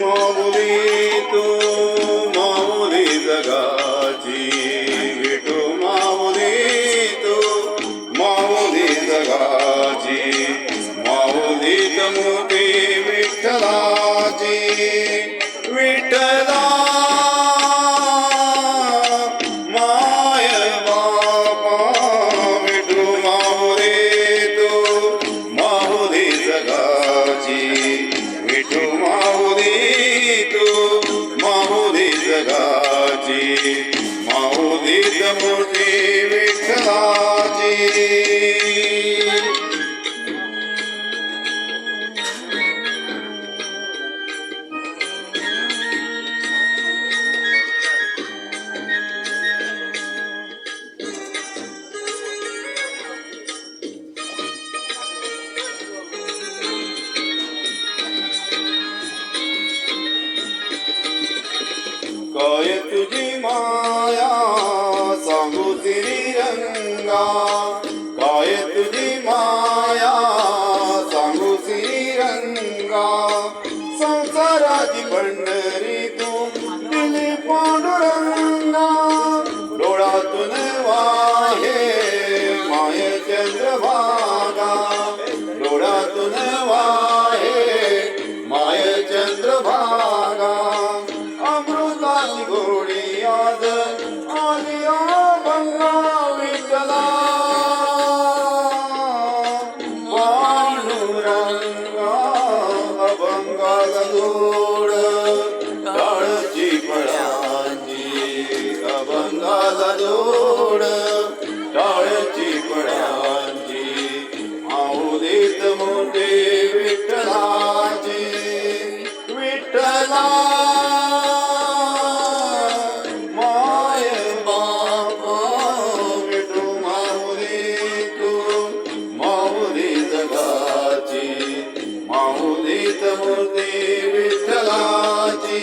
माऊली तू माऊली जगाची विठू माऊली तू माऊली जगाची माऊलीत मोठी विठ्ठलाची विठ्ठला माय बापा विठू माऊली तू माऊली जगाची विठू माऊली तू माऊली जगाची माऊलीत मोठी विठ्ठलाची काय तुझी माया सांगू श्रीरंगा काय तुझी माया सांगू श्रीरंगा संसाराची पंढरी तू दिली पांडुरंगा डोळ्यातून वाहे माय चंद्रभागा डोळ्यातून वाहे माय चंद्रभागा अमृताची गोडी आज आली अभंगा विठ्ठला पांडुरंगा अभंगाला जोड टाळची फळांची अभंगाला जोड टाळची फळांची माऊलीत मोठे विठ्ठलाची विठ्ठला माऊलीत मोठी विठ्ठलाची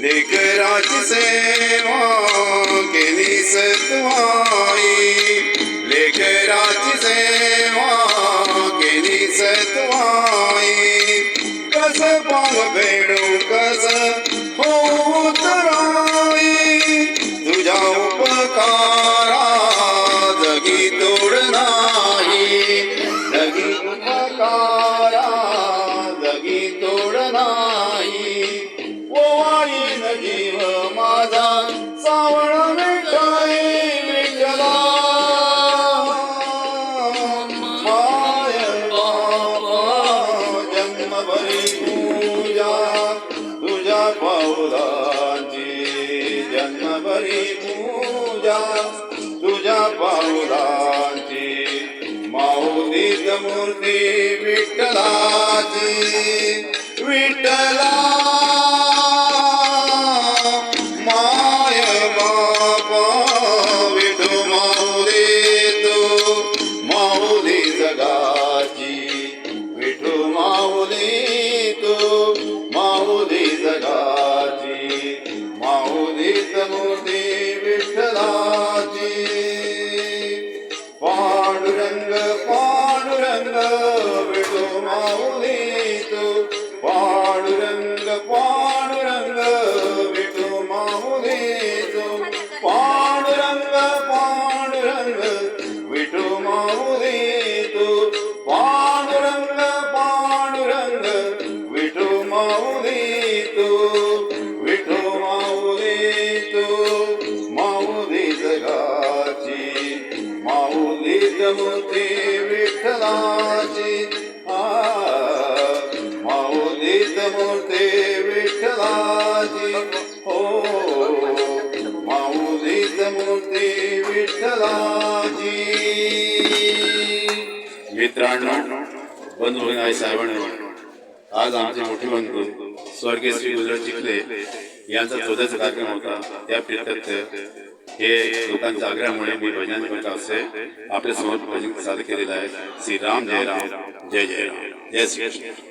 लेकराची सेवा केली सत्वाई लेकराची सेवा केली सत्वाई कस पांग फेडू कस होत राई तुझ्या उपकारा जगी तोड नाही जगी उपकारा जगी तोड नाही ओवाळीन जीव माझा सावळ विठाई विठ्ठला माय बापा जन्मभरी पूजा तुझ्या पाऊलांची जन्मभरी पूजा तुझ्या पाऊलांची माऊलीत मूर्ती विठ्ठलाची विठ्ठला माय बापा विठू माऊली तू माऊली जगाची विठू माऊली तू माऊली जगाची माऊलीत मोठी विठ्ठलाची पांडुरंग पांडुरंग विठू माऊली तू पांडुरंग पांडुरंग विठू माऊली तू पांडुरंग पांडुरंग विठू माऊली तू पांडुरंग पांडुरंग विठू माऊली तू विठू माऊली तू माऊली जगाची माऊलीत मोठी विठ्ठलाची माऊलीत मोठी विठ्ठलाची हो माऊलीत मोठी विठ्ठलाची मित्रांनो बंधू भगिनी साहेबांनो आज आमचे मोठे बंधू स्वर्गीय श्री गुजर चिखले यांचा चौदाचा कार्यक्रम होता त्या प्रित्यर्थ हे लोकांच्या आग्रहामुळे मी भजनाची कविता असे आपल्या समोर भजन सादर केलेलं आहे. श्रीराम जय राम, जय जय राम, जय श्री कृष्ण.